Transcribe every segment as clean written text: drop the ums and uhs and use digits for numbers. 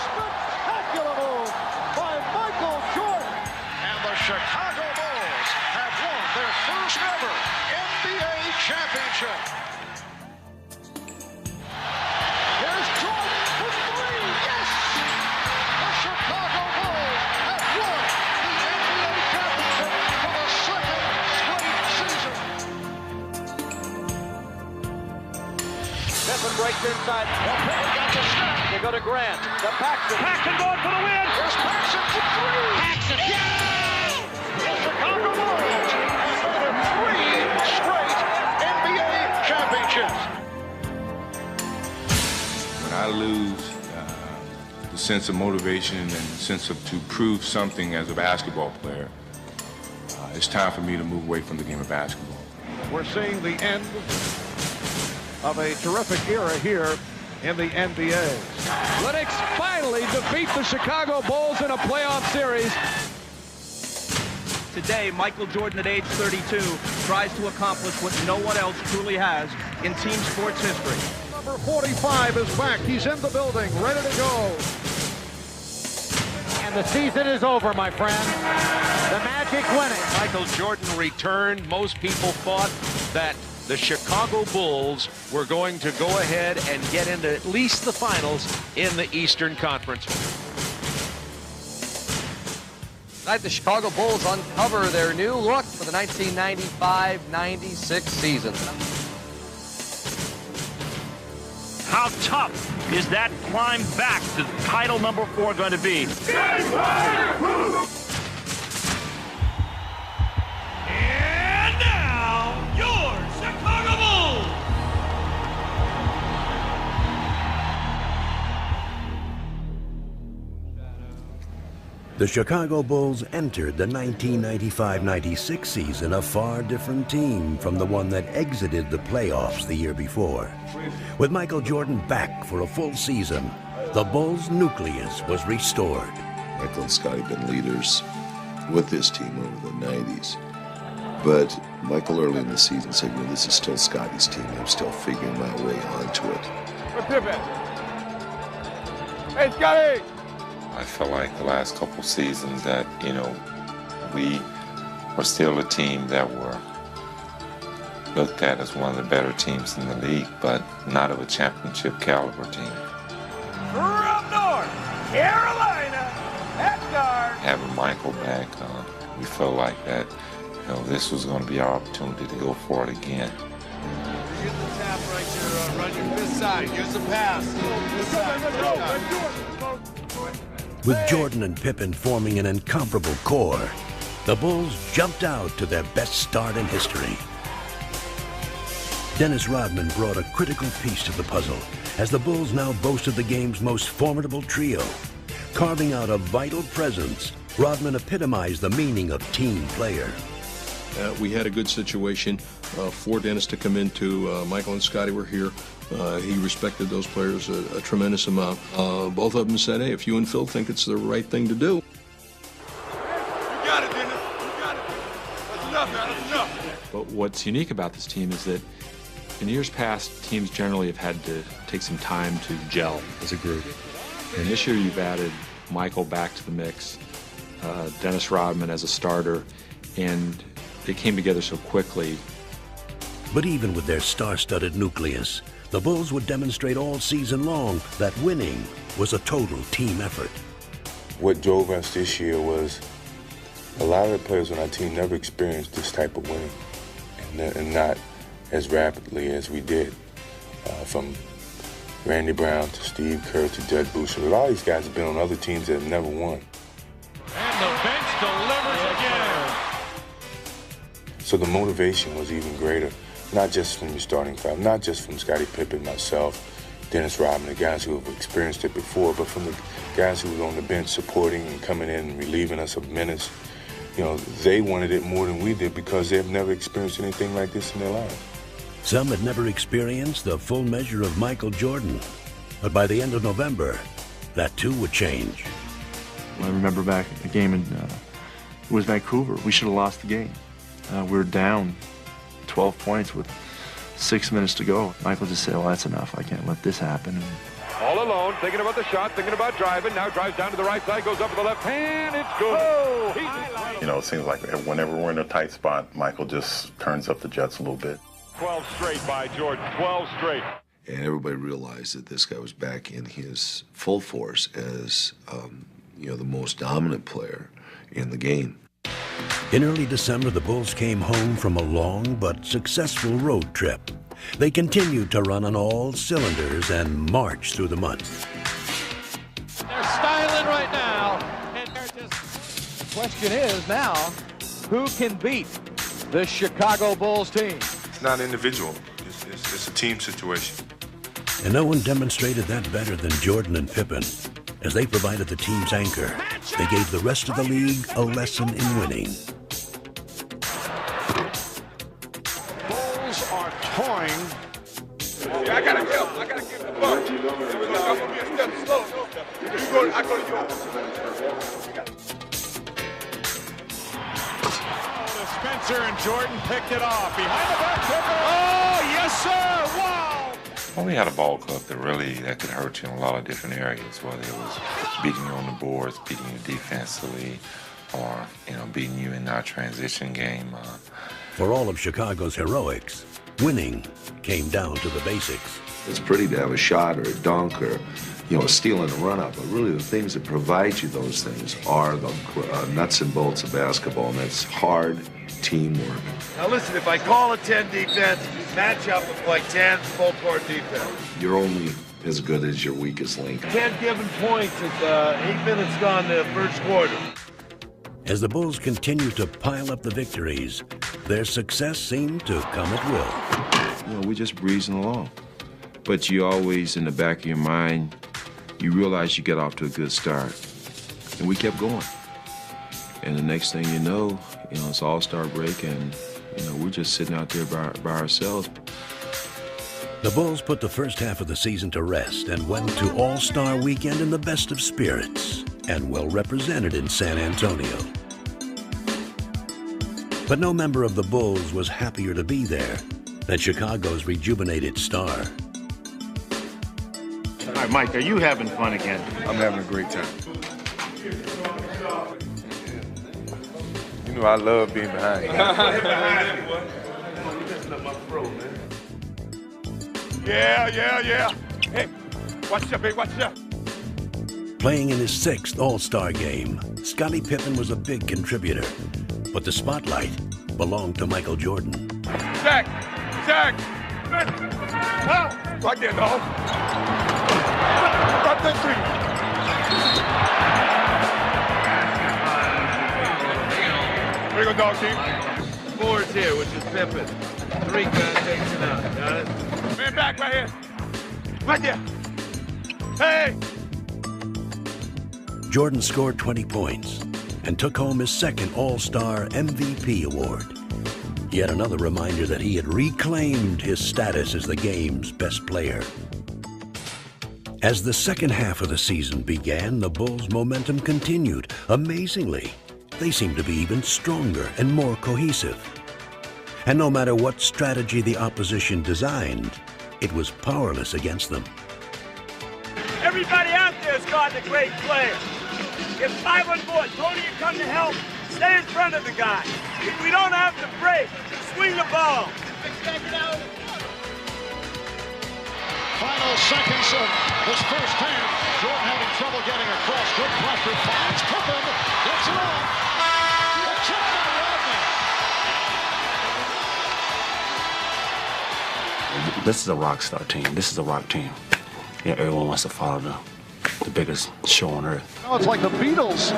Spectacular move by Michael Jordan. And the Chicago Bulls have won their first ever NBA championship. Here's Jordan for three. Yes! The Chicago Bulls have won the NBA championship for the second straight season. Pippen breaks inside. Pippen got the snap. They go to Grant. To Paxson. Paxson going for the win. Here's Paxson for three. Paxson. Yes! The Chicago Bulls have won three straight NBA championships. When I lose the sense of motivation and the sense of to prove something as a basketball player, it's time for me to move away from the game of basketball. We're seeing the end of a terrific era here in the NBA. Lennox finally defeat the Chicago Bulls in a playoff series. Today, Michael Jordan at age 32 tries to accomplish what no one else truly has in team sports history. Number 45 is back. He's in the building, ready to go. And the season is over, my friend. The Magic win it. Michael Jordan returned. Most people thought that the Chicago Bulls were going to go ahead and get into at least the finals in the Eastern Conference. Tonight, the Chicago Bulls uncover their new look for the 1995-96 season. How tough is that climb back to title number 4 going to be? And now, your Chicago Bulls! The Chicago Bulls entered the 1995-96 season a far different team from the one that exited the playoffs the year before. With Michael Jordan back for a full season, the Bulls' nucleus was restored. Michael and Scotty have been leaders with this team over the 90s. But Michael early in the season said, this is still Scotty's team. I'm still figuring my way onto it. Hey, Scotty! I felt like the last couple seasons that, we were still a team that were looked at as one of the better teams in the league, but not of a championship caliber team. From North Carolina, at guard. Having Michael back, we felt like that, this was going to be our opportunity to go for it again. Use the tap right here, run your fist side, use the pass. With Jordan and Pippen forming an incomparable core, the Bulls jumped out to their best start in history. Dennis Rodman brought a critical piece to the puzzle as the Bulls now boasted the game's most formidable trio. Carving out a vital presence, Rodman epitomized the meaning of team player. We had a good situation for Dennis to come into. Michael and Scotty were here. He respected those players a tremendous amount. Both of them said, hey, if you and Phil think it's the right thing to do. You got it, Dennis. You got it. That's enough, man. That's enough. But what's unique about this team is that in years past, teams generally have had to take some time to gel as a group. And this year you've added Michael back to the mix, Dennis Rodman as a starter, and they came together so quickly. But even with their star-studded nucleus, the Bulls would demonstrate all season long that winning was a total team effort. What drove us this year was a lot of the players on our team never experienced this type of winning, and not as rapidly as we did. From Randy Brown to Steve Kerr to Judd Boucher. A lot of these guys have been on other teams that have never won. And the bench delivers again. So the motivation was even greater, not just from the starting five, not just from Scottie Pippen, myself, Dennis Rodman, the guys who have experienced it before, but from the guys who were on the bench supporting and coming in and relieving us of minutes. They wanted it more than we did because they've never experienced anything like this in their lives. Some had never experienced the full measure of Michael Jordan, but by the end of November, that too would change. I remember back at the game in it was Vancouver. We should have lost the game. We were down 12 points with 6 minutes to go. Michael just said, well, that's enough. I can't let this happen. All alone, thinking about the shot, thinking about driving. Now drives down to the right side, goes up to the left hand. It's good. Oh, you know, it seems like whenever we're in a tight spot, Michael just turns up the jets a little bit. 12 straight by Jordan. 12 straight. And everybody realized that this guy was back in his full force as, you know, the most dominant player in the game. In early December, the Bulls came home from a long but successful road trip. They continued to run on all cylinders and march through the month. They're styling right now. And the question is now, who can beat the Chicago Bulls team? It's not individual. It's a team situation. And no one demonstrated that better than Jordan and Pippen. As they provided the team's anchor, they gave the rest of the league a lesson in winning. Bulls are toying. I gotta get him. I gotta get the ball. I'm gonna be a step slow. I go to yours. Spencer and Jordan picked it off. Behind the back. Oh, yes, sir. Wow. Well, we had a ball club that could hurt you in a lot of different areas, whether it was beating you on the boards, beating you defensively, or, you know, beating you in our transition game. For all of Chicago's heroics, winning came down to the basics. It's pretty to have a shot or a dunk or, you know, a steal and a run-up, but really the things that provide you those things are the nuts and bolts of basketball, and that's hard teamwork. Now listen, if I call a 10 defense, match up with like 10 full-court defense. You're only as good as your weakest link. 10 given points at 8 minutes gone the first quarter. As the Bulls continued to pile up the victories, their success seemed to come at will. You know, we're just breezing along. But you always, in the back of your mind, you realize you get off to a good start. And we kept going. And the next thing you know, it's All-Star break, and, we're just sitting out there by ourselves. The Bulls put the first half of the season to rest and went to All-Star weekend in the best of spirits and well represented in San Antonio. But no member of the Bulls was happier to be there than Chicago's rejuvenated star. All right, Mike, are you having fun again? I'm having a great time. You know I love being behind you. Yeah. Hey, watch out, baby, watch out. Playing in his 6th All-Star game, Scottie Pippen was a big contributor, but the spotlight belonged to Michael Jordan. Jack! Right there, dog. Drop that three. There you go, dog team. 4 is here, which is Pippen. 3 takes it out. Got it? Man back right here. Right there. Hey! Jordan scored 20 points and took home his 2nd All-Star MVP award. Yet another reminder that he had reclaimed his status as the game's best player. As the second half of the season began, the Bulls' momentum continued. Amazingly, they seemed to be even stronger and more cohesive. And no matter what strategy the opposition designed, it was powerless against them. Everybody out there is guarding a great player. Get 5 on board. Tony, you come to help. Stay in front of the guy. If we don't have to break, swing the ball. Final seconds of this first half. Jordan having trouble getting across. Good pressure. Finds Pippen. Gets it off. The chip by Rodman. This is a rock star team. This is a rock team. Yeah, everyone wants to follow the biggest show on earth. Now it's like the Beatles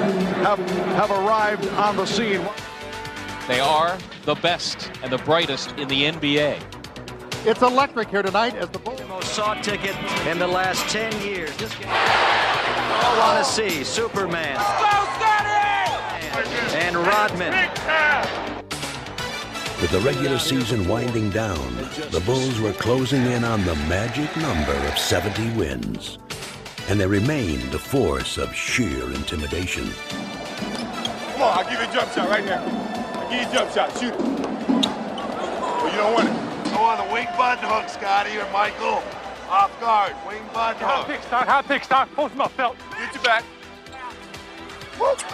have arrived on the scene. They are the best and the brightest in the NBA. It's electric here tonight as the Bulls. Most sought ticket in the last 10 years. This game all want to see Superman. Let's go, Scotty! And Rodman. With the regular season winding down, the Bulls were closing in on the magic number of 70 wins. And they remained a force of sheer intimidation. Come on, I'll give you a jump shot right now. I'll give you a jump shot. Shoot it. Well, you don't want it. on the wing button hook, Scotty or Michael. Off guard, wing button hook. Hot pick start. Post him up, Felt. Get your back. That's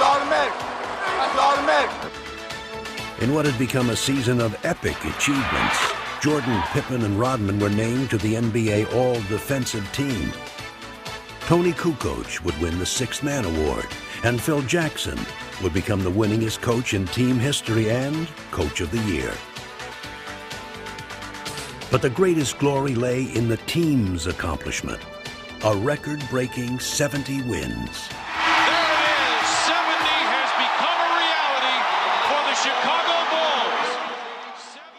automatic. That's automatic. In what had become a season of epic achievements, Jordan, Pippen, and Rodman were named to the NBA All-Defensive Team. Tony Kukoc would win the Sixth Man Award, and Phil Jackson would become the winningest coach in team history and Coach of the Year. But the greatest glory lay in the team's accomplishment, a record-breaking 70 wins.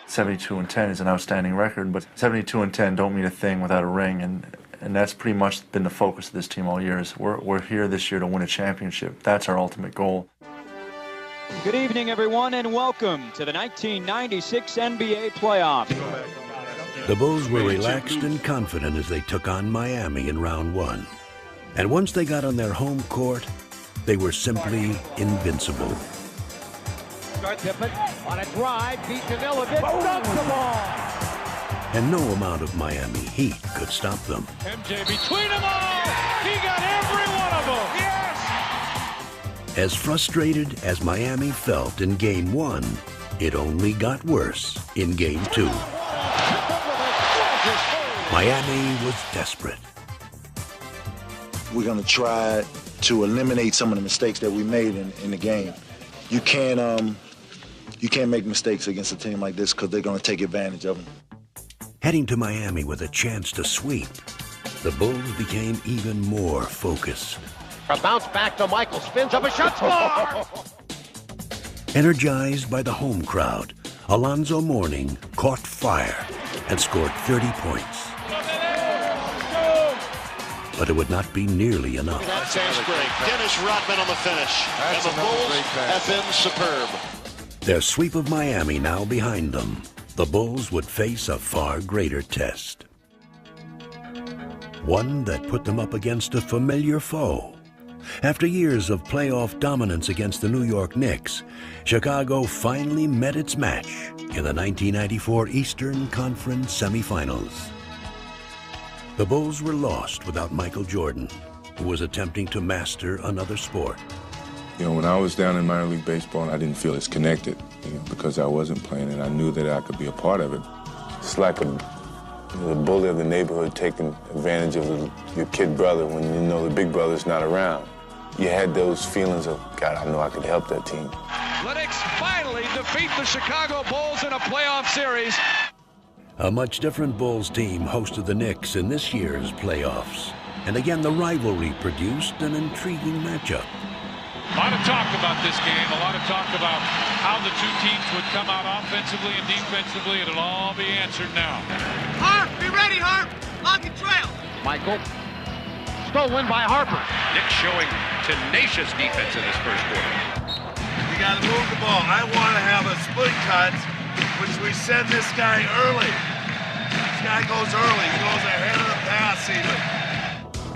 72-10 is an outstanding record, but 72-10 don't mean a thing without a ring, and that's pretty much been the focus of this team all year. We're here this year to win a championship. That's our ultimate goal. Good evening, everyone, and welcome to the 1996 NBA playoffs. The Bulls were relaxed and confident as they took on Miami in round one. And once they got on their home court, they were simply invincible. Pippen on a drive, beat Jamilovic, dumps the ball. And no amount of Miami heat could stop them. MJ between them all. He got every one of them. Yes! As frustrated as Miami felt in Game 1, it only got worse in Game 2. Miami was desperate. We're going to try to eliminate some of the mistakes that we made in the game. You can't make mistakes against a team like this because they're going to take advantage of them. Heading to Miami with a chance to sweep, the Bulls became even more focused. A bounce back to Michael, spins up a shot, score! Energized by the home crowd, Alonzo Mourning caught fire and scored 30 points. But it would not be nearly enough. That's great. Dennis Rodman on the finish. And the Bulls have been superb. Their sweep of Miami now behind them, the Bulls would face a far greater test. One that put them up against a familiar foe. After years of playoff dominance against the New York Knicks, Chicago finally met its match in the 1994 Eastern Conference semifinals. The Bulls were lost without Michael Jordan, who was attempting to master another sport. You know, when I was down in minor league baseball, I didn't feel as connected, because I wasn't playing, and I knew that I could be a part of it. It's like the bully of the neighborhood taking advantage of your kid brother when you know the big brother's not around. You had those feelings of, God, I know I could help that team. Lennox finally defeat the Chicago Bulls in a playoff series. A much different Bulls team hosted the Knicks in this year's playoffs. And again, the rivalry produced an intriguing matchup. A lot of talk about this game, a lot of talk about how the two teams would come out offensively and defensively. It'll all be answered now. Harp, be ready, Harp. Lock and trail. Michael, stolen by Harper. Knicks showing tenacious defense in this first quarter. We got to move the ball. I want to have a split cut, which we send this guy early. This guy goes early. He goes ahead of the pass even.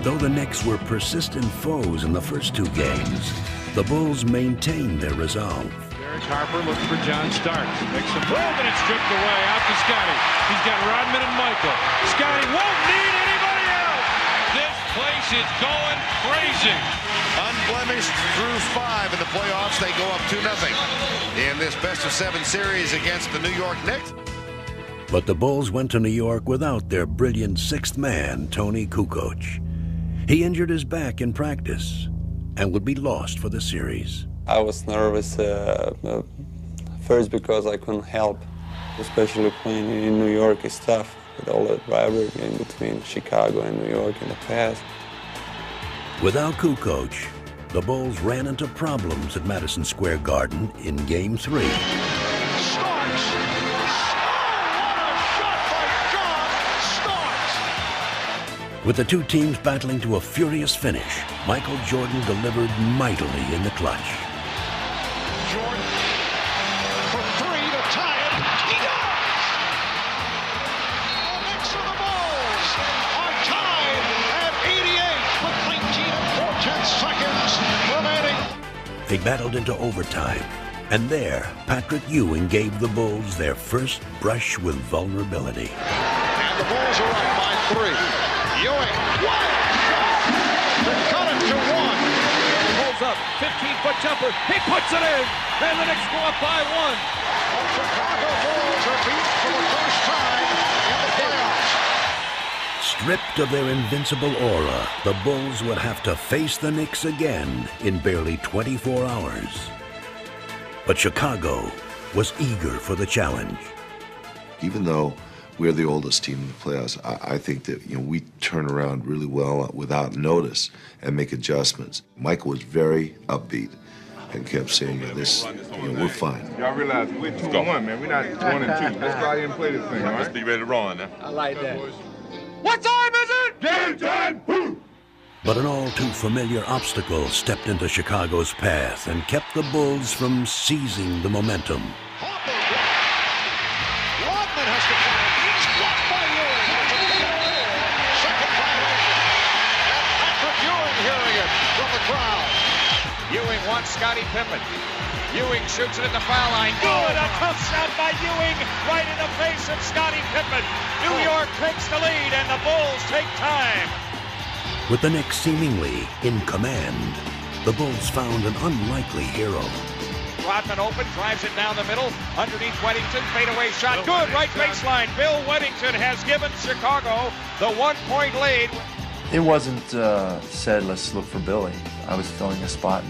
Though the Knicks were persistent foes in the first two games, the Bulls maintained their resolve. Derek Harper looking for John Starks. Makes a move and it's stripped away. Out to Scotty. He's got Rodman and Michael. Scotty won't need anybody else. This place is going crazy. Unblemished through 5 in the playoffs. They go up 2-0 in this best-of-7 series against the New York Knicks. But the Bulls went to New York without their brilliant sixth man, Tony Kukoc. He injured his back in practice and would be lost for the series. I was nervous first because I couldn't help, especially playing in New York is tough with all that rivalry in between Chicago and New York in the past. Without Kukoc, the Bulls ran into problems at Madison Square Garden in Game 3. With the two teams battling to a furious finish, Michael Jordan delivered mightily in the clutch. Jordan for 3 to tie it. He does! The Knicks of the Bulls are tied at 88 with 19 and 4/10 seconds remaining. They battled into overtime And there, Patrick Ewing gave the Bulls their first brush with vulnerability. And the Bulls are up by 3. Ewing, wild shot to cut it to 1. Pulls up, 15-foot jumper. He puts it in, and the Knicks go up by 1. The Chicago Bulls are beat for the first time in the playoffs. Stripped of their invincible aura, the Bulls would have to face the Knicks again in barely 24 hours. But Chicago was eager for the challenge. Even though we're the oldest team in the playoffs, I think that we turn around really well without notice and make adjustments. Michael was very upbeat and kept saying, "This, we're fine." Y'all realize we're 2-1, man. We're not 1-2. Let's go out here and play this thing, all right? Let's be ready to roll now. I like that. What time is it? Game time! Boom! But an all-too-familiar obstacle stepped into Chicago's path and kept the Bulls from seizing the momentum. Rodman has to find. He's blocked by Ewing. Second violation. And Patrick Ewing hearing it from the crowd. Ewing wants Scottie Pippen. Ewing shoots it at the foul line. Good, a tough shot by Ewing right in the face of Scottie Pippen. New York takes the lead, and the Bulls take time. With the Knicks seemingly in command, the Bulls found an unlikely hero. Rodman open, drives it down the middle, underneath Weddington, fadeaway shot, good, right baseline. Bill Weddington has given Chicago the 1-point lead. It wasn't said, let's look for Billy. I was filling a spot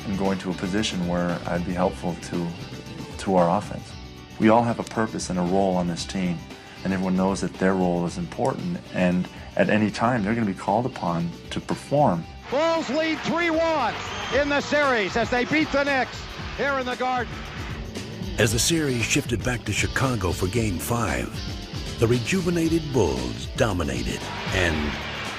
and going to a position where I'd be helpful to our offense. We all have a purpose and a role on this team, and everyone knows that their role is important, and at any time they're going to be called upon to perform. Bulls lead 3-1 in the series as they beat the Knicks here in the Garden. As the series shifted back to Chicago for Game 5, the rejuvenated Bulls dominated and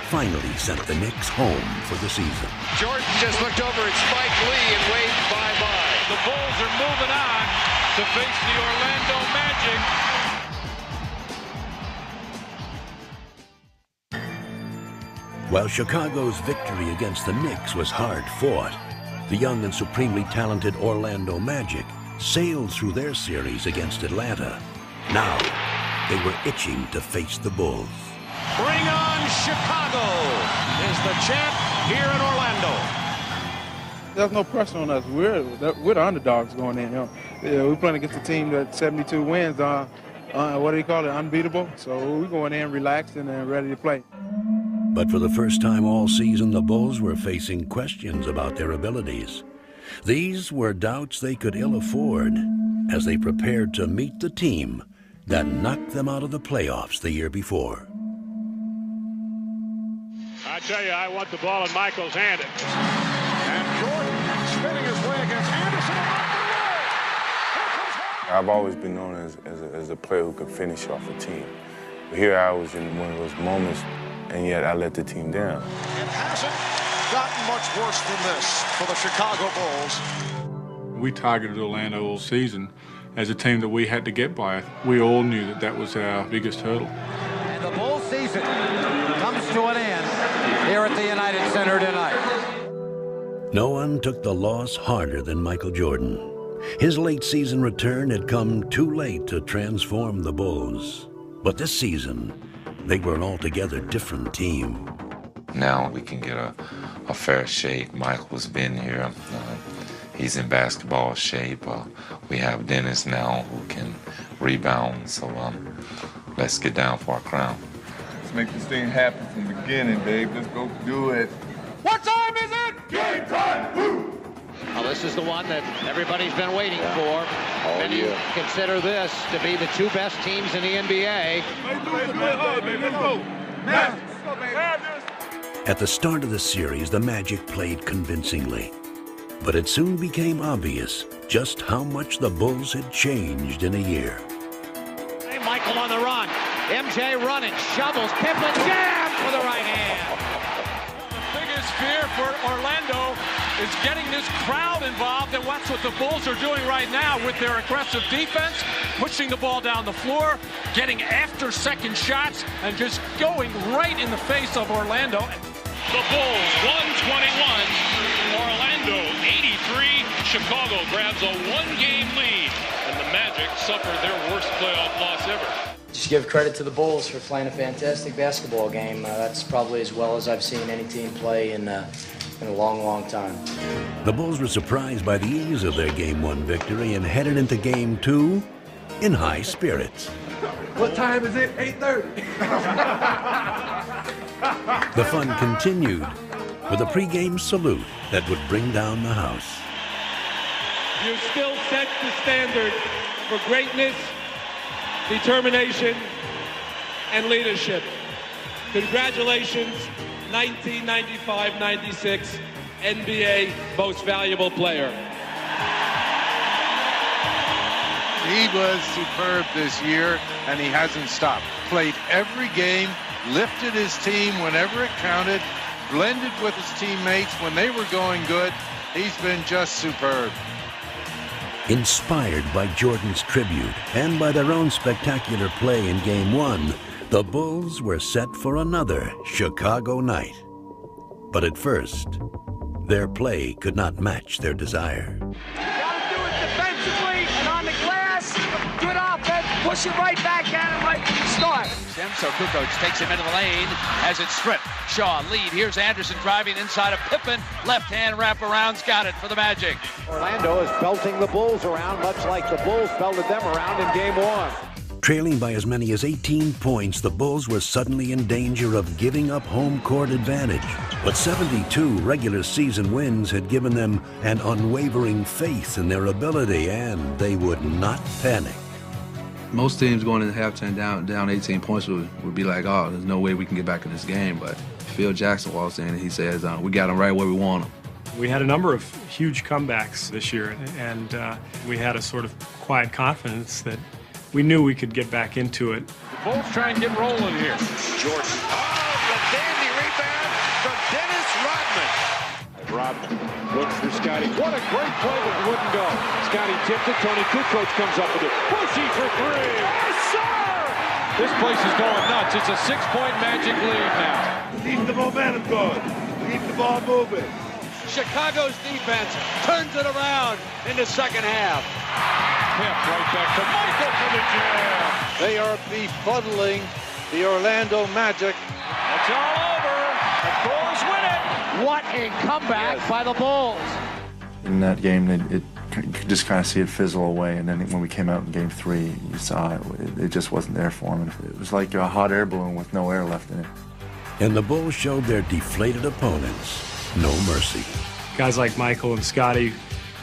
finally sent the Knicks home for the season. Jordan just looked over at Spike Lee and waved bye-bye. The Bulls are moving on to face the Orlando Magic. While Chicago's victory against the Knicks was hard-fought, the young and supremely talented Orlando Magic sailed through their series against Atlanta. Now, they were itching to face the Bulls. Bring on Chicago is the champ here in Orlando. There's no pressure on us. We're the underdogs going in. We're playing against a team that 72 wins. What do you call it? Unbeatable. So we're going in relaxed and ready to play. But for the first time all season, the Bulls were facing questions about their abilities. These were doubts they could ill afford as they prepared to meet the team that knocked them out of the playoffs the year before. I tell you, I want the ball in Michael's hand. And Jordan spinning his way against Anderson. I've always been known as a player who could finish off a team. But here I was in one of those moments, and yet I let the team down. It hasn't gotten much worse than this for the Chicago Bulls. We targeted Orlando all season as a team that we had to get by. We all knew that that was our biggest hurdle. And the Bulls season comes to an end here at the United Center tonight. No one took the loss harder than Michael Jordan. His late season return had come too late to transform the Bulls. But this season, they were an altogether different team. Now we can get a fair shake. Michael's been here. He's in basketball shape. We have Dennis now who can rebound. So let's get down for our crown. Let's make this thing happen from the beginning, babe. Let's go do it. What time is it? Game time! Woo! Well, this is the one that everybody's been waiting for. And you consider this to be the two best teams in the NBA. At the start of the series, the Magic played convincingly. But it soon became obvious just how much the Bulls had changed in a year. Hey, Michael on the run. MJ running, shovels, Pippen jams with the right hand. The biggest fear for Orlando is getting this crowd involved, and that's what the Bulls are doing right now with their aggressive defense, pushing the ball down the floor, getting after second shots, and just going right in the face of Orlando. The Bulls 121, Orlando 83, Chicago grabs a one-game lead, and the Magic suffer their worst playoff loss ever. Just give credit to the Bulls for playing a fantastic basketball game. That's probably as well as I've seen any team play in a long, long time. The Bulls were surprised by the ease of their Game 1 victory and headed into Game 2 in high spirits. What time is it? 8:30. The fun continued with a pregame salute that would bring down the house. You still set the standard for greatness, determination, and leadership. Congratulations, 1995-96 NBA Most Valuable Player. He was superb this year, and he hasn't stopped. Played every game, lifted his team whenever it counted, blended with his teammates when they were going good. He's been just superb. Inspired by Jordan's tribute and by their own spectacular play in Game 1, the Bulls were set for another Chicago night. But at first, their play could not match their desire. Defensively and on the glass, good offense, push it right back at him right from the start. So Kukoc takes him into the lane, has it stripped. Shaw lead, here's Anderson driving inside of Pippen, left hand wraparound's got it for the Magic. Orlando is belting the Bulls around, much like the Bulls belted them around in Game 1. Trailing by as many as 18 points, the Bulls were suddenly in danger of giving up home court advantage. But 72 regular season wins had given them an unwavering faith in their ability, and they would not panic. Most teams going into halftime down 18 points would be like, oh, there's no way we can get back in this game. But Phil Jackson walks in and he says, we got them right where we want them. We had a number of huge comebacks this year, and we had a sort of quiet confidence that we knew we could get back into it. The Bulls try and get rolling here. Jordan. Oh, the dandy rebound from Dennis Rodman. Rodman looks for Scotty. What a great play, but it wouldn't go. Scotty tipped it. Tony Kukoc comes up with it. Bushy for three. Yes, sir! This place is going nuts. It's a 6-point Magic lead now. Keep the momentum going. Keep the ball moving. Chicago's defense turns it around in the second half. Pip right back to Michael for the jam. They are befuddling the Orlando Magic. It's all over. The Bulls win it. What a comeback by the Bulls. In that game, you could just kind of see it fizzle away, and then when we came out in Game 3, you saw it just wasn't there for them. It was like a hot air balloon with no air left in it. And the Bulls showed their deflated opponents no mercy. Guys like Michael and Scotty,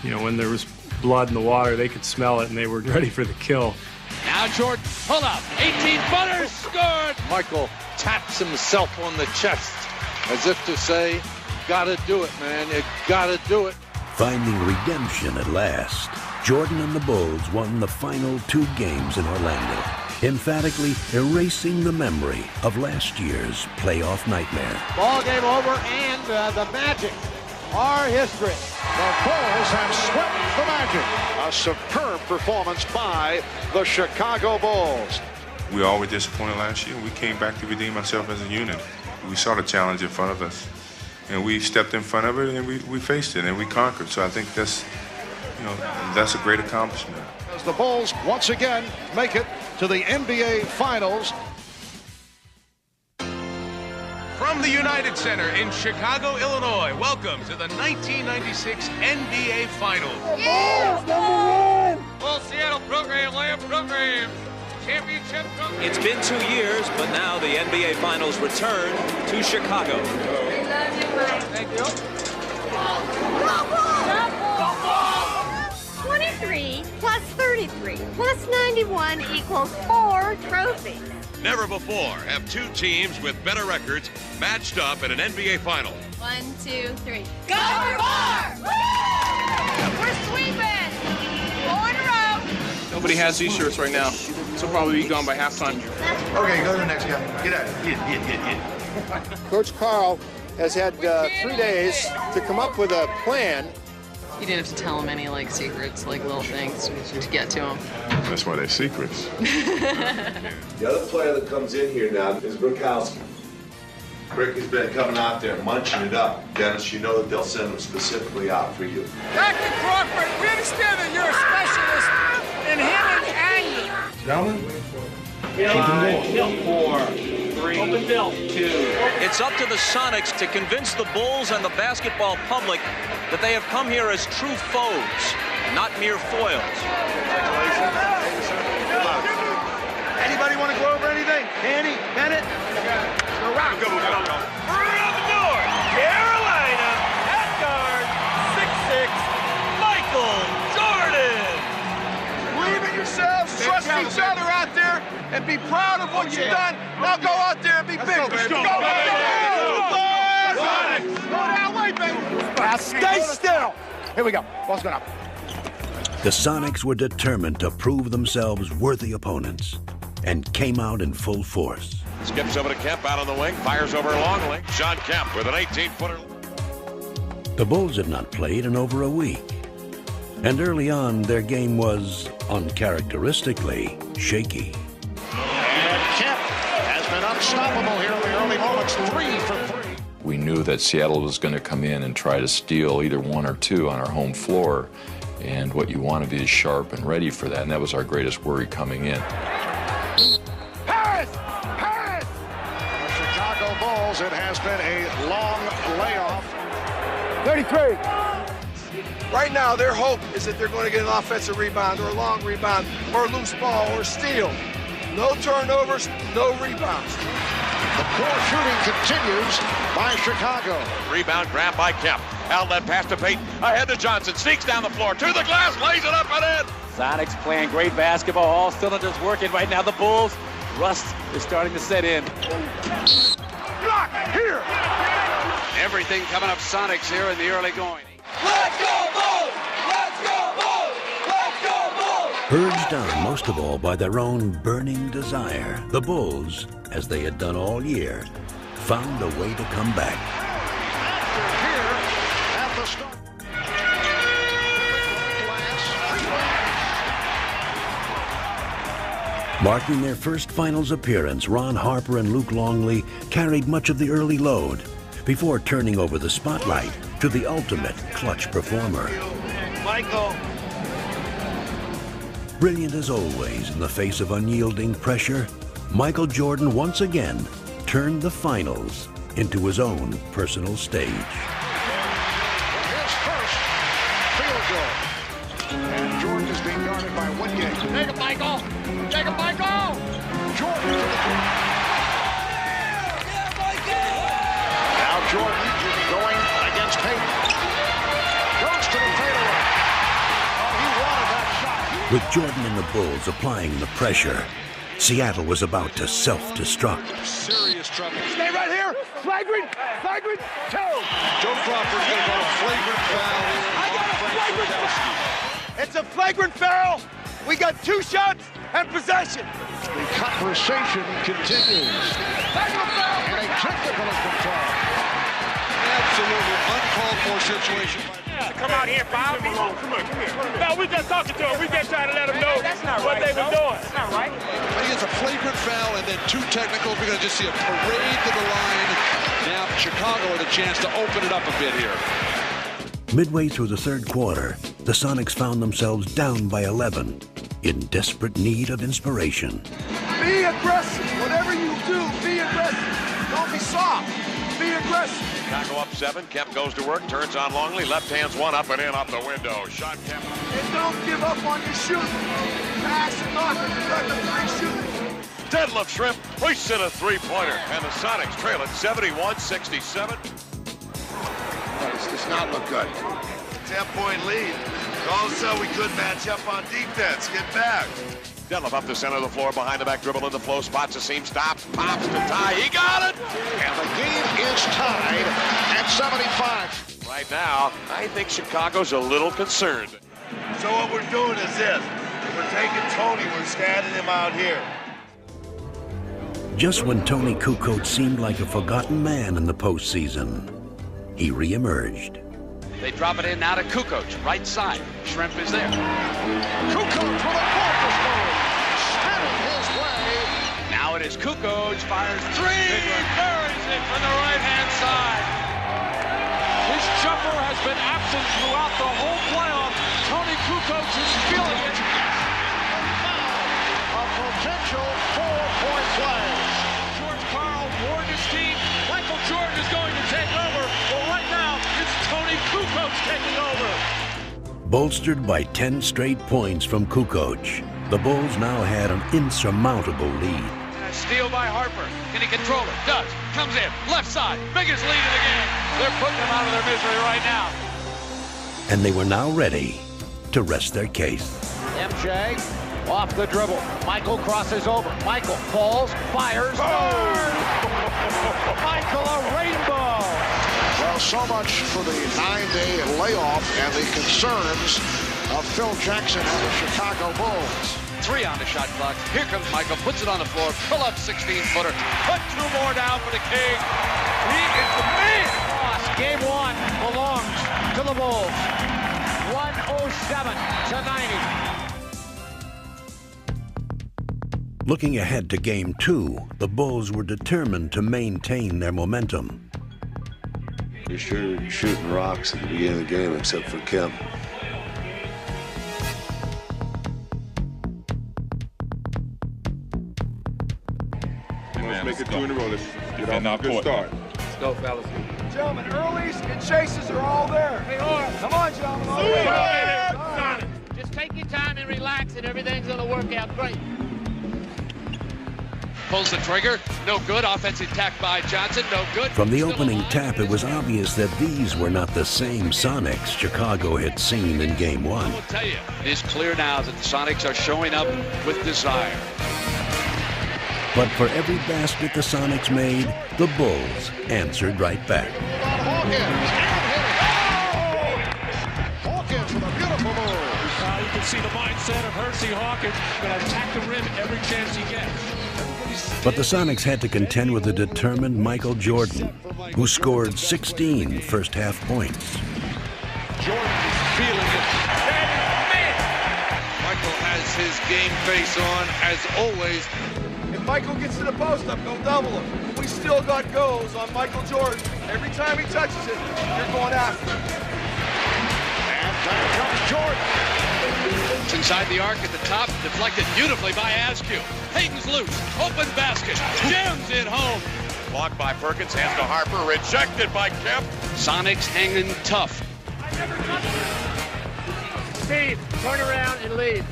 when there was blood in the water, they could smell it, and they were ready for the kill. Now Jordan, pull up, 18-footers, scored! Michael taps himself on the chest as if to say, gotta do it, man, you gotta do it. Finding redemption at last, Jordan and the Bulls won the final 2 games in Orlando, emphatically erasing the memory of last year's playoff nightmare. Ball game over, and the Magic are history. The Bulls have swept the Magic. A superb performance by the Chicago Bulls. We all were disappointed last year. We came back to redeem ourselves as a unit. We saw the challenge in front of us, and we stepped in front of it, and we faced it, and we conquered. So I think that's a great accomplishment. As the Bulls once again make it to the NBA Finals. From the United Center in Chicago, Illinois, welcome to the 1996 NBA Finals. Bulls, #1! Well, Seattle program, Lamb program, championship program. It's been 2 years, but now the NBA Finals return to Chicago. We love you, Mike. Thank you. 23 plus 33 plus 91 equals 4 trophies. Never before have 2 teams with better records matched up in an NBA Final. 1, 2, 3. Go for 4! We're sweeping! 4 in a row. Nobody has these shirts right now, so probably be gone by halftime. Okay, go to the next guy. Get out. Hit. Coach Carl has had 3 days to come up with a plan. You didn't have to tell him any secrets, little things to get to him. That's why they're secrets. The other player that comes in here now is Brukowski. Rick has been coming out there munching it up. Dennis, you know that they'll send them specifically out for you. Dr. Crawford, we understand that you're a specialist in hitting anger. Gentlemen, Open Bill. 2. It's up to the Sonics to convince the Bulls and the basketball public that they have come here as true foes, not mere foils. Anybody want to go over anything? Danny, Bennett? Go around. Go. Around the door. Carolina at guard, 6'6", Michael Jordan. Believe in yourselves, trust each other out there, and be proud of what you've done. Now go out there and be big. Let's go, baby. Go that way, baby. Now stay still. Here we go. Ball's going up. The Sonics were determined to prove themselves worthy opponents and came out in full force. Skips over to Kemp out on the wing, fires over Longley. Sean Kemp with an 18-footer. The Bulls had not played in over a week, and early on their game was uncharacteristically shaky. And Kemp has been unstoppable here in the early moments. 3 for 3. We knew that Seattle was going to come in and try to steal either 1 or 2 on our home floor, and what you want to be is sharp and ready for that, and that was our greatest worry coming in. Harris! Harris! The Chicago Bulls, it has been a long layoff. 33. Right now, their hope is that they're going to get an offensive rebound or a long rebound or a loose ball or a steal. No turnovers, no rebounds. The poor shooting continues by Chicago. Rebound grab by Kemp. Outlet pass to Payton. Ahead to Johnson. Sneaks down the floor. To the glass. Lays it up and in. Sonics playing great basketball. All cylinders working right now. The Bulls, rust is starting to set in. Block here. Everything coming up Sonics here in the early going. Let's go, Bulls! Let's go, Bulls! Let's go, Bulls! Urged on most of all by their own burning desire, the Bulls, as they had done all year, found a way to come back. Here at the start. Marking their first finals appearance, Ron Harper and Luke Longley carried much of the early load before turning over the spotlight to the ultimate clutch performer. Michael. Brilliant as always in the face of unyielding pressure, Michael Jordan once again turned the finals into his own personal stage. His first field goal. And Jordan is being guarded by Wingate. Take it, Michael! Take it, Michael! Jordan. Now Jordan going against Payton. Goes to the fadeaway. Oh, he wanted that shot. With Jordan and the Bulls applying the pressure, Seattle was about to self-destruct. Serious trouble. Stay right here. Flagrant toe. Joe Crawford's going to go to flagrant foul. I got a flagrant foul. It's a flagrant foul. We got 2 shots and possession. The conversation continues. And a technical has been called. Absolutely uncalled for situation. Come out here, Bob. Come on, come here. No, we just talking to him. We just trying to let them know what they were doing. That's not right. I think it's a flagrant foul and then 2 technicals. We're going to just see a parade to the line. Now Chicago with a chance to open it up a bit here. Midway through the third quarter, the Sonics found themselves down by 11, in desperate need of inspiration. Be aggressive. Whatever you do, be aggressive. Don't be soft. Be aggressive. Chicago up 7. Kemp goes to work. Turns on Longley. Left hand's one up and in off the window. Shot Kemp. And don't give up on your shooting. Pass it off and let the 3 shooting. Deadlift Shrimp hoists in a 3-pointer. And the Sonics trail at 71-67. This does not look good. 10-point lead. All of a sudden we couldn't match up on defense. Get back. Deadlift up the center of the floor, behind the back dribble in the flow, spots a seam, stops, pops to tie. He got it! And the game is tied at 75. Right now, I think Chicago's a little concerned. So what we're doing is this. We're taking Tony, we're standing him out here. Just when Tony Kukoc seemed like a forgotten man in the postseason, he reemerged. They drop it in now to Kukoc, right side. Shrimp is there. Kukoc with a focus move. Spinning his way. Now it is Kukoc, fires 3, buries it from the right-hand side. His jumper has been absent throughout the whole playoff. Tony Kukoc is feeling it. A potential 4-point play. George Karl warned his team. Michael Jordan is going to take over. Well, right now, it's Tony Kukoc taking over. Bolstered by 10 straight points from Kukoc, the Bulls now had an insurmountable lead. Steal by Harper. Can he control it? Does. Comes in. Left side. Biggest lead of the game. They're putting them out of their misery right now. And they were now ready to rest their case. MJ off the dribble. Michael crosses over. Michael falls, fires. Michael, a rainbow. Well, so much for the 9-day layoff and the concerns of Phil Jackson and the Chicago Bulls. 3 on the shot clock. Here comes Michael. Puts it on the floor. Pull up 16-footer. Put 2 more down for the King. He is the man. Game 1 belongs to the Bulls. 107-90. Looking ahead to Game 2, the Bulls were determined to maintain their momentum. You're sure shooting rocks at the beginning of the game, except for Kemp. Let's make it 2 in a row. Let's get off a good start. Let's go, fellas. Gentlemen, earlies and chases are all there. They are. Come on, gentlemen. All Sonic. Just take your time and relax, and everything's going to work out great. Pulls the trigger. No good. Offensive attack by Johnson. No good. From the opening tap, it was obvious that these were not the same Sonics Chicago had seen in Game 1. I will tell you, it is clear now that the Sonics are showing up with desire. But for every basket the Sonics made, the Bulls answered right back. Hawkins with a beautiful move. You can see the mindset of Hersey Hawkins. Going to attack the rim every chance he gets. But the Sonics had to contend with a determined Michael Jordan, who scored 16 first-half points. Jordan is feeling it. Michael has his game face on, as always. If Michael gets to the post up, go double him. We still got goals on Michael Jordan. Every time he touches it, you're going after him. And there comes Jordan. It's inside the arc at the top, deflected beautifully by Askew. Hayden's loose, open basket, jams it home. Blocked by Perkins, hands to Harper, rejected by Kemp. Sonics hanging tough. Steve, turn around and lead.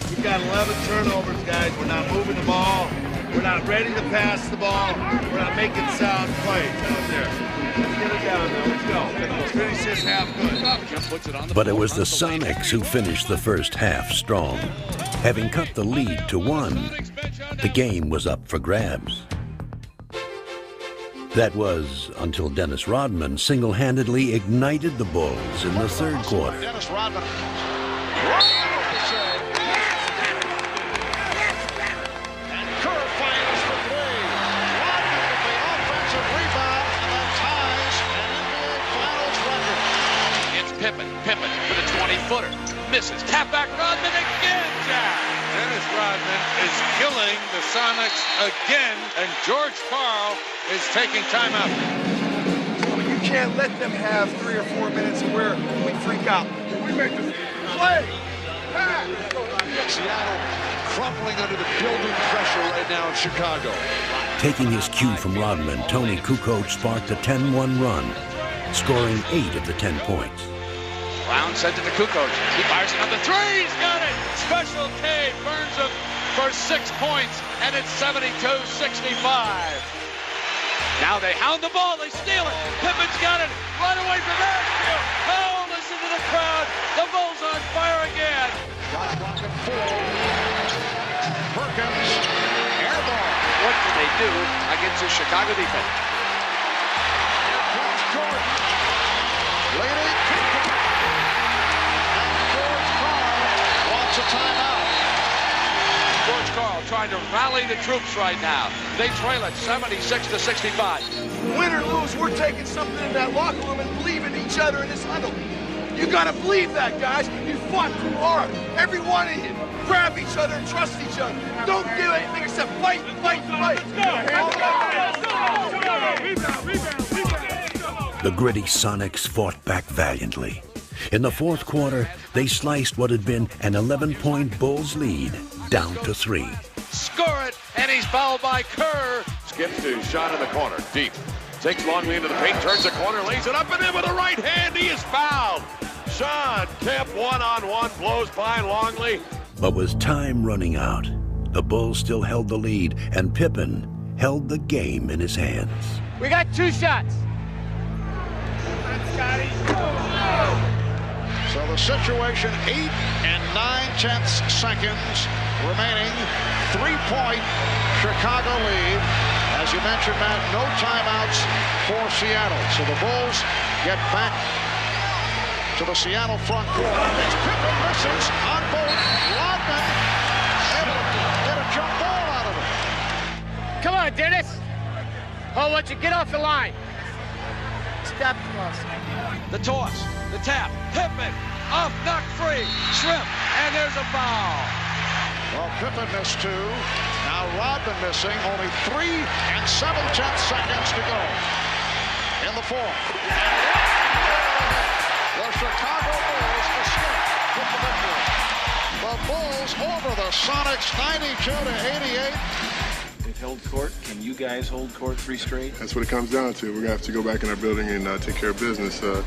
We've got 11 turnovers, guys. We're not moving the ball. We're not ready to pass the ball. We're not making sound plays out there. Let's get it down now. Let's go. Let's finish this half good. But it was the Sonics who finished the first half strong. Having cut the lead to 1, the game was up for grabs. That was until Dennis Rodman single-handedly ignited the Bulls in the third quarter. Dennis Rodman. And Kerr fires for 3. Rodman with the offensive rebound, and that ties an NBA Finals record. It's Pippen with a 20-footer. Misses. Tap back Rodman again, Jack. Dennis Rodman is killing the Sonics again, and George Karl is taking timeout. You can't let them have 3 or 4 minutes where we freak out. We make this play. Pass. Seattle crumbling under the building pressure right now in Chicago. Taking his cue from Rodman, Tony Kukoc sparked a 10-1 run, scoring 8 of the 10 points. Brown sent it to Kukoc. He fires another 3. He's got it. Special K burns him for 6 points, and it's 72-65. Now they hound the ball. They steal it. Pippen's got it. Right away from Askew. Oh, listen to the crowd. The Bulls on fire again. Shot clock at 4. Perkins, air ball. What can they do against the Chicago defense? Here comes Jordan. Leading. And George Karl wants a timeout. George Karl trying to rally the troops right now. They trail it 76-65. Win or lose, we're taking something in that locker room and believe in each other in this huddle. You gotta believe that, guys. You fought too hard. Every one of you. Grab each other and trust each other. Don't do anything except fight, fight, fight. Let's go. The gritty Sonics fought back valiantly. In the fourth quarter, they sliced what had been an 11-point Bulls lead down to 3. Score it, and he's fouled by Kerr. Skips to shot in the corner, deep. Takes Longley into the paint, turns the corner, lays it up and in with the right hand. He is fouled. Sean Kemp one-on-one blows by Longley. But with time running out, the Bulls still held the lead, and Pippen held the game in his hands. We got 2 shots. Scotty. So the situation, 8 9/10 seconds remaining. 3-point Chicago lead. As you mentioned, Matt, no timeouts for Seattle. So the Bulls get back to the Seattle front court. As Pippen misses on both. Rodman able to get a jump ball out of it. Come on, Dennis. Oh, let you get off the line. Step close. The toss, the tap, Pippen, off, knocked free, Shrimp, and there's a foul. Well, Pippen missed 2. Now Rodman missing. Only 3 7/10 seconds to go in the fourth. The Chicago Bulls escape with the victory. The Bulls over the Sonics 92-88. They've held court. Can you guys hold court 3 straight? That's what it comes down to. We're going to have to go back in our building and take care of business. So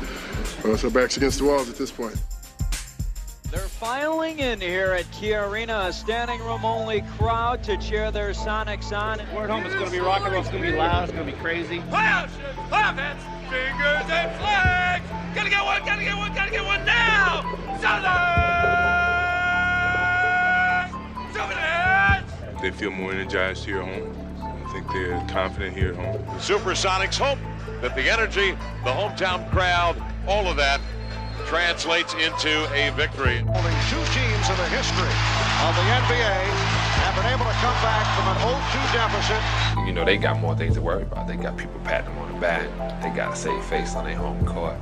backs against the walls at this point. They're filing in here at Kia Arena, a standing room only crowd to cheer their Sonics on. We're at home, it's going to be rock and roll, it's going to be loud, it's going to be crazy. Offense, fingers and flags. Gotta get one, gotta get one, gotta get one now. Southern! They feel more energized here at home. I think they're confident here at home. The Supersonics hope that the energy, the hometown crowd, all of that translates into a victory. Only 2 teams in the history of the NBA have been able to come back from an 0-2 deficit. You know, they got more things to worry about. They got people patting them on the back. They got to save face on their home court.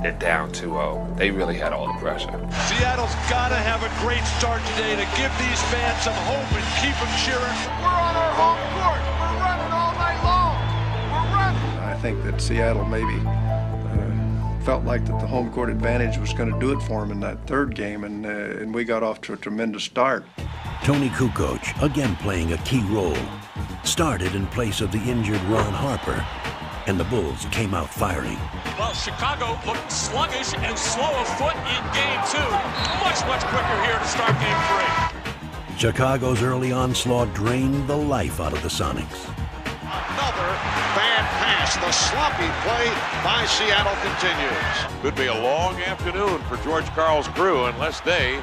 They're down 2-0. They really had all the pressure. Seattle's got to have a great start today to give these fans some hope and keep them cheering. We're on our home court. We're running all night long. We're running. I think that Seattle maybe felt like that the home court advantage was going to do it for them in that third game, and we got off to a tremendous start. Tony Kukoc, again playing a key role, started in place of the injured Ron Harper, and the Bulls came out firing. Well, Chicago looked sluggish and slow of foot in Game 2. Much quicker here to start Game 3. Chicago's early onslaught drained the life out of the Sonics. Another bad pass. The sloppy play by Seattle continues. Could be a long afternoon for George Karl's crew unless they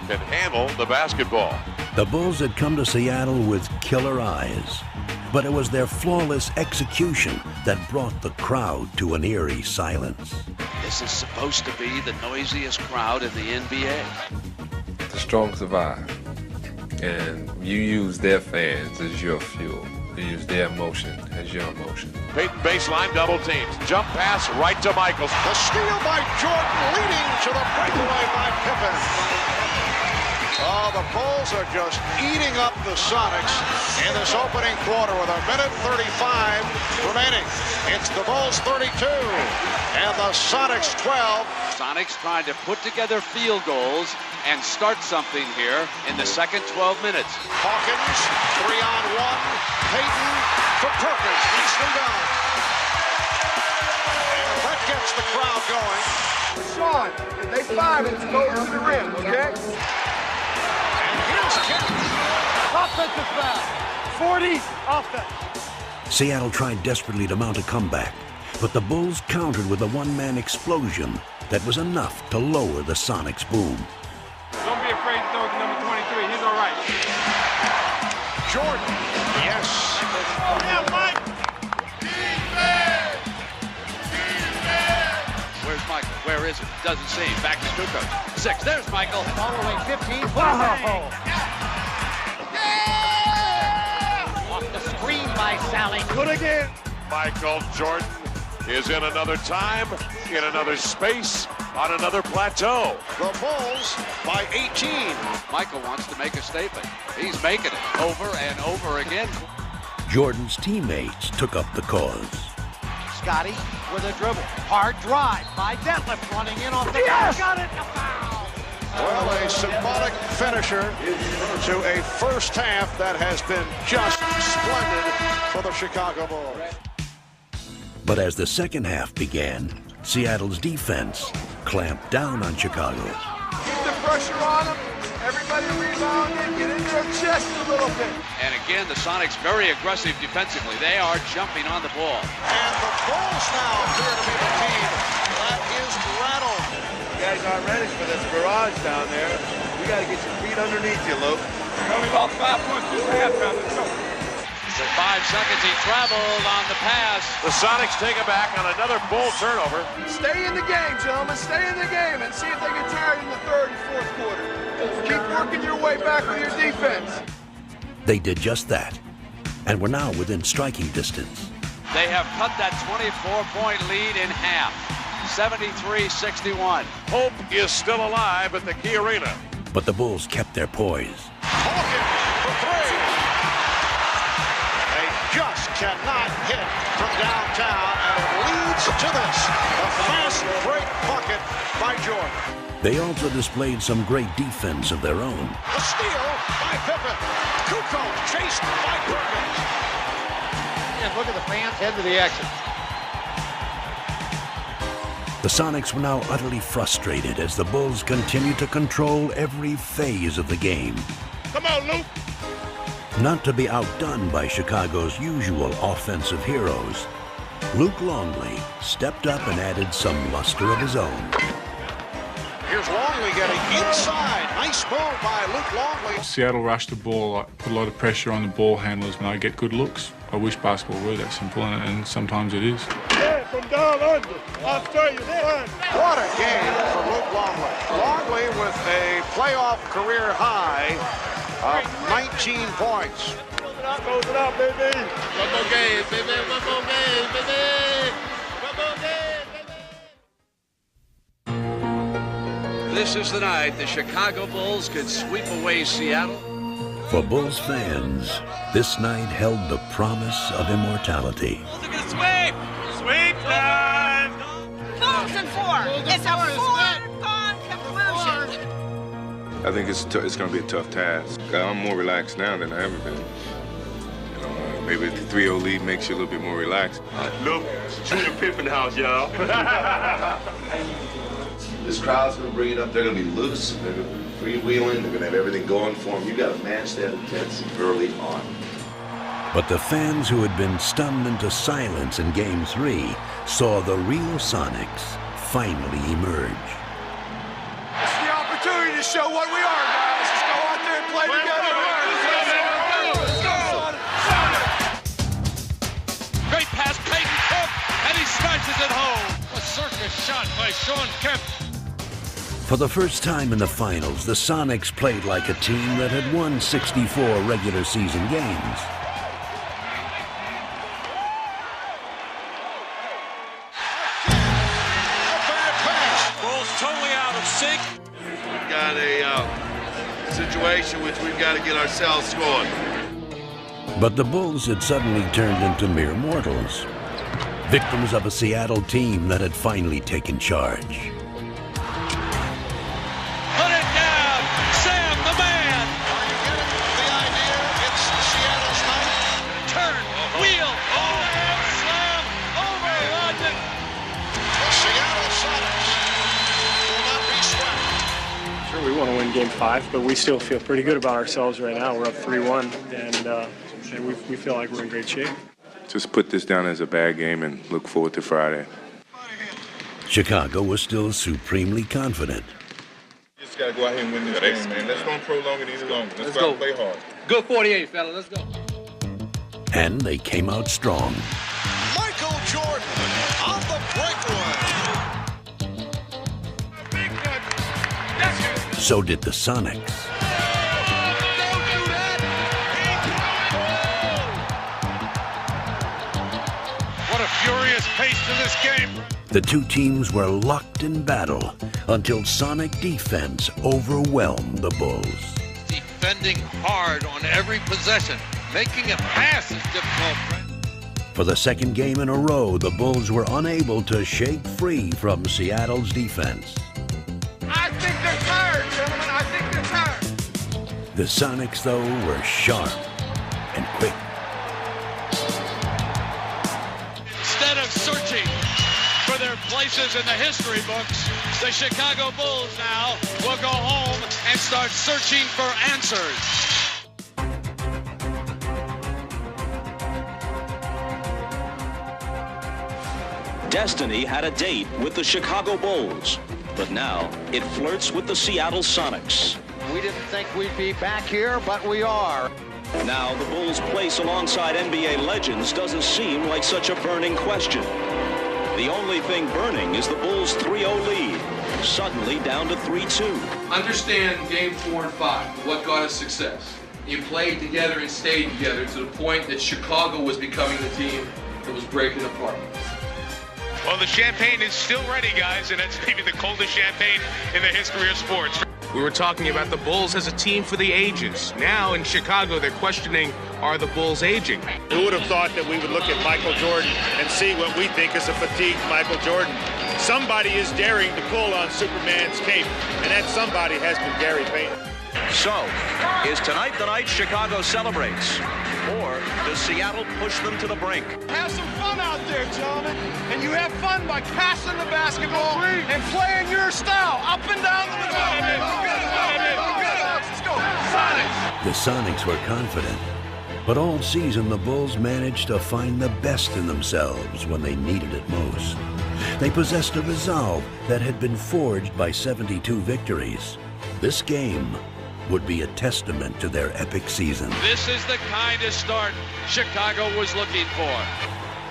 can handle the basketball. The Bulls had come to Seattle with killer eyes, but it was their flawless execution that brought the crowd to an eerie silence. This is supposed to be the noisiest crowd in the NBA. The strong survive, and you use their fans as your fuel. You use their emotion as your emotion. Baseline double teams. Jump pass right to Michaels. The steal by Jordan leading to the breakaway by Pippen. Oh, the Bulls are just eating up the Sonics in this opening quarter with 1:35 remaining. It's the Bulls 32 and the Sonics 12. Sonics trying to put together field goals and start something here in the second 12 minutes. Hawkins, 3-on-1. Payton for Perkins. Nicely done. And that gets the crowd going. Sean, if they 5 it, go to the rim, okay? And here's Kemp. Offensive foul. 40 offense. Seattle tried desperately to mount a comeback, but the Bulls countered with a one-man explosion that was enough to lower the Sonics' boom. Don't be afraid to throw to number 23. He's all right. Jordan. Yes. Yeah, Mike. Where's Michael? Where is it? Doesn't see. Back to Kukoc. 6. There's Michael. All the way 15. Wow. Off the screen by Sally. Good again. Michael Jordan is in another time, in another space, on another plateau. The Bulls by 18. Michael wants to make a statement. He's making it over and over again. Jordan's teammates took up the cause. Scotty with a dribble. Hard drive by Detlef running in off the Yes! Got it. A foul. Well, a symbolic finisher to a first half that has been just splendid for the Chicago Bulls. But as the second half began, Seattle's defense clamped down on Chicago. Keep the pressure on them. Everybody rebound and get in their chest a little bit. And again, the Sonics very aggressive defensively. They are jumping on the ball. And the Bulls now appear to be the team that is rattled. You guys aren't ready for this barrage down there. You got to get your feet underneath you, Luke. Only lost 5 points this halftime. Let's go. For 5 seconds, he traveled on the pass. The Sonics take it back on another Bull turnover. Stay in the game, gentlemen. Stay in the game and see if they get tired in the third and fourth quarter. Keep working your way back with your defense. They did just that, and were now within striking distance. They have cut that 24-point lead in half, 73-61. Hope is still alive at the Key Arena. But the Bulls kept their poise. Hawkins for three. They just cannot hit from downtown, and it leads to this. A fast break bucket by Jordan. They also displayed some great defense of their own. A steal by Pippen. Kukoc chased by Perkins. And look at the fans head to the exit. The Sonics were now utterly frustrated as the Bulls continued to control every phase of the game. Come on, Luke. Not to be outdone by Chicago's usual offensive heroes, Luke Longley stepped up and added some luster of his own. Here's Longley getting inside. Nice move by Luke Longley. Seattle rushed the ball, put a lot of pressure on the ball handlers when I get good looks. I wish basketball were that simple, and sometimes it is. Yeah, from down under. Australia, what a game for Luke Longley. Longley with a playoff career high of 19 points. Close it out, baby. One more game, baby. One more game, baby. One more game. This is the night the Chicago Bulls could sweep away Seattle. For Bulls fans, this night held the promise of immortality. Sweep! Sweep time! Bulls in 4. It's a foregone conclusion. I think it's going to be a tough task. I'm more relaxed now than I ever been. Maybe the 3-0 lead makes you a little bit more relaxed. Look, Junior Pippen house, y'all. This crowd's going to bring it up. They're going to be loose. They're going to be freewheeling. They're going to have everything going for them. You got to manage that intensity early on. But the fans who had been stunned into silence in Game 3 saw the real Sonics finally emerge. It's the opportunity to show what we are, guys. Let's go out there and play together. Great pass, Peyton Cook, and he smashes it home. A circus shot by Sean Kemp. For the first time in the finals, the Sonics played like a team that had won 64 regular season games. Bulls totally out of sync. We've got a situation which we've got to get ourselves scored. But the Bulls had suddenly turned into mere mortals, victims of a Seattle team that had finally taken charge. Put it down, Sam the man. Are you getting the idea? It's Seattle's night. Turn, wheel, overhead slam, over London. The Seattle Sonics will not be swept. Sure, we want to win Game 5, but we still feel pretty good about ourselves right now. We're up 3-1, and we feel like we're in great shape. Just put this down as a bad game and look forward to Friday. Chicago was still supremely confident. You just got to go out here and win this game, man. Let's don't prolong it any longer. Let's go play hard. Good 48, fella. Let's go. And they came out strong. Michael Jordan on the breakaway. So did the Sonics. What a furious pace to this game. The two teams were locked in battle until Sonic defense overwhelmed the Bulls. Defending hard on every possession. Making a pass is difficult. For the second game in a row, the Bulls were unable to shake free from Seattle's defense. I think they're tired, gentlemen. I think they're tired. The Sonics, though, were sharp and quick. Instead of searching for their places in the history books, the Chicago Bulls now will go home and start searching for answers. Destiny had a date with the Chicago Bulls, but now it flirts with the Seattle Sonics. We didn't think we'd be back here, but we are. Now the Bulls' place alongside NBA legends doesn't seem like such a burning question. The only thing burning is the Bulls' 3-0 lead, suddenly down to 3-2. Understand game 4 and 5, what got us success. You played together and stayed together to the point that Chicago was becoming the team that was breaking apart. Well, the champagne is still ready, guys, and it's maybe the coldest champagne in the history of sports. We were talking about the Bulls as a team for the ages. Now in Chicago, they're questioning, are the Bulls aging? Who would have thought that we would look at Michael Jordan and see what we think is a fatigued Michael Jordan? Somebody is daring to pull on Superman's cape, and that somebody has been Gary Payton. So, is tonight the night Chicago celebrates? Or does Seattle push them to the brink? Have some fun out there, gentlemen. And you have fun by passing the basketball and playing your style up and down the middle. Let's go. Sonics. The Sonics were confident, but all season the Bulls managed to find the best in themselves when they needed it most. They possessed a resolve that had been forged by 72 victories. This game would be a testament to their epic season. This is the kind of start Chicago was looking for.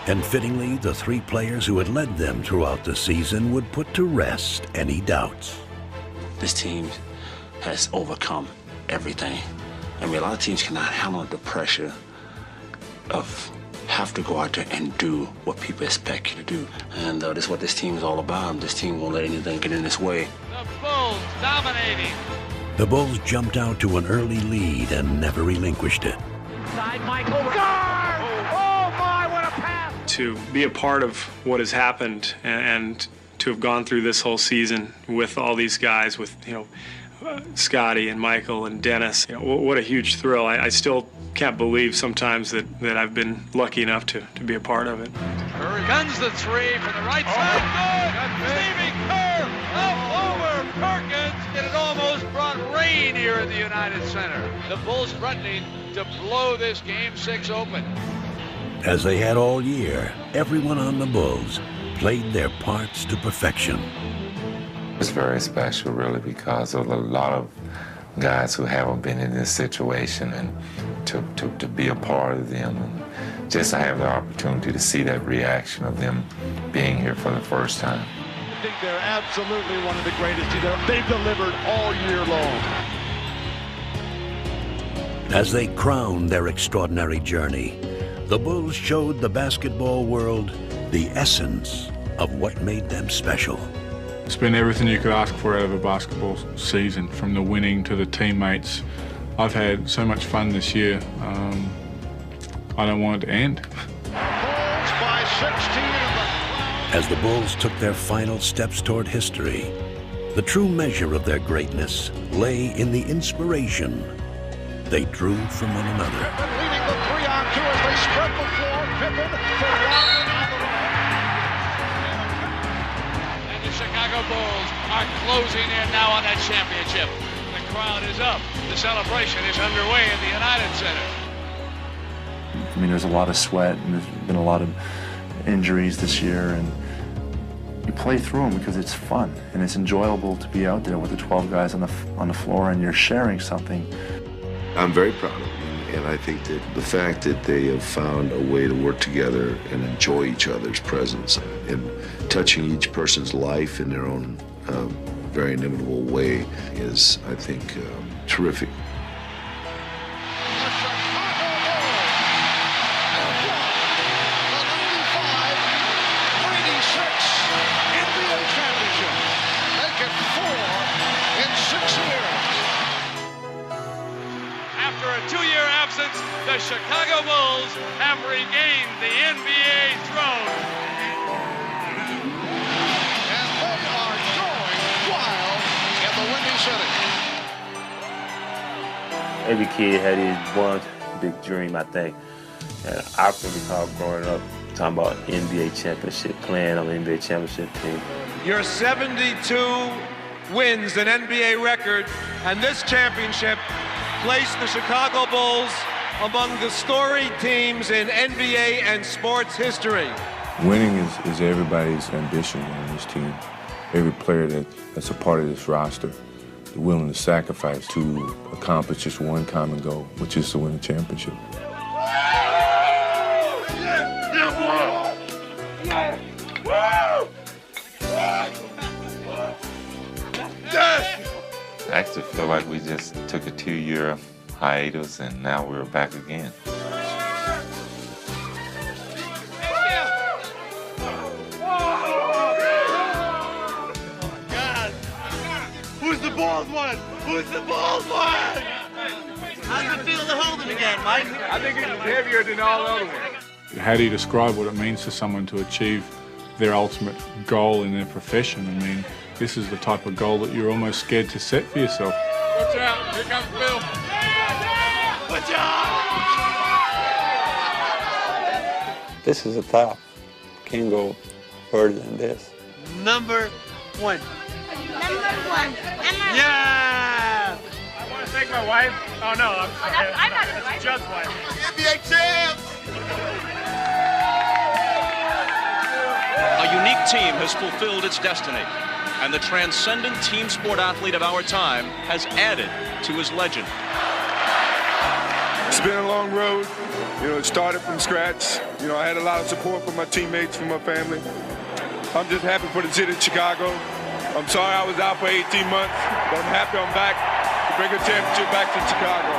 And fittingly, the three players who had led them throughout the season would put to rest any doubts. This team has overcome everything. I mean, a lot of teams cannot handle the pressure of have to go out there and do what people expect you to do. And this is what this team is all about. This team won't let anything get in its way. The Bulls dominating. The Bulls jumped out to an early lead and never relinquished it. Side Michael. Guard! Oh my, what a pass! To be a part of what has happened and to have gone through this whole season with all these guys, with Scotty and Michael and Dennis, what a huge thrill. I still can't believe sometimes that I've been lucky enough to be a part of it. Curry guns the three from the right side. Good. Stevie Kerr up over Perkins. And it almost brought rain here in the United Center. The Bulls threatening to blow this Game 6 open. As they had all year, everyone on the Bulls played their parts to perfection. It's very special, really, because of a lot of guys who haven't been in this situation, and to be a part of them, and just to have the opportunity to see that reaction of them being here for the first time. I think they're absolutely one of the greatest. They've delivered all year long. As they crowned their extraordinary journey, the Bulls showed the basketball world the essence of what made them special. It's been everything you could ask for out of a basketball season, from the winning to the teammates. I've had so much fun this year. I don't want it to end. Bulls by 16. As the Bulls took their final steps toward history, the true measure of their greatness lay in the inspiration they drew from one another. Pippen leading the 3-on-2 as they spread the floor. Pippen for Rodman on the right. And the Chicago Bulls are closing in now on that championship. The crowd is up. The celebration is underway in the United Center. I mean, there's a lot of sweat, and there's been a lot of injuries this year, and you play through them because it's fun and it's enjoyable to be out there with the 12 guys on the floor, and you're sharing something. I'm very proud of them, and I think that the fact that they have found a way to work together and enjoy each other's presence and touching each person's life in their own very inimitable way is, I think, terrific. After a 2-year absence, The Chicago Bulls have regained the NBA throne. And they are going wild in the Windy City. Every kid had his one big dream, I think. And I can recall growing up talking about NBA championship, playing on the NBA championship team. Your 72 wins, an NBA record, and this championship placed the Chicago Bulls among the storied teams in NBA and sports history. Winning is everybody's ambition on this team. Every player that's a part of this roster is willing to sacrifice to accomplish just one common goal, which is to win a championship. I actually feel like we just took a 2-year hiatus and now we're back again. Who's the Bulls one? Who's the Bulls one? How's it feel to hold him again, Mike? I think it's heavier than all the other ones. How do you describe what it means to someone to achieve their ultimate goal in their profession? I mean, this is the type of goal that you're almost scared to set for yourself. Watch out, here comes Bill. Watch out! This is a top. Can't go further than this. Number one. Yeah! I want to thank my wife. Oh, no, I'm sorry. I'm not his wife. Judd's wife. NBA champs! A unique team has fulfilled its destiny, and the transcendent team sport athlete of our time has added to his legend. It's been a long road. You know, it started from scratch. You know, I had a lot of support from my teammates, from my family. I'm just happy for the city of Chicago. I'm sorry I was out for 18 months, but I'm happy I'm back to bring a championship back to Chicago.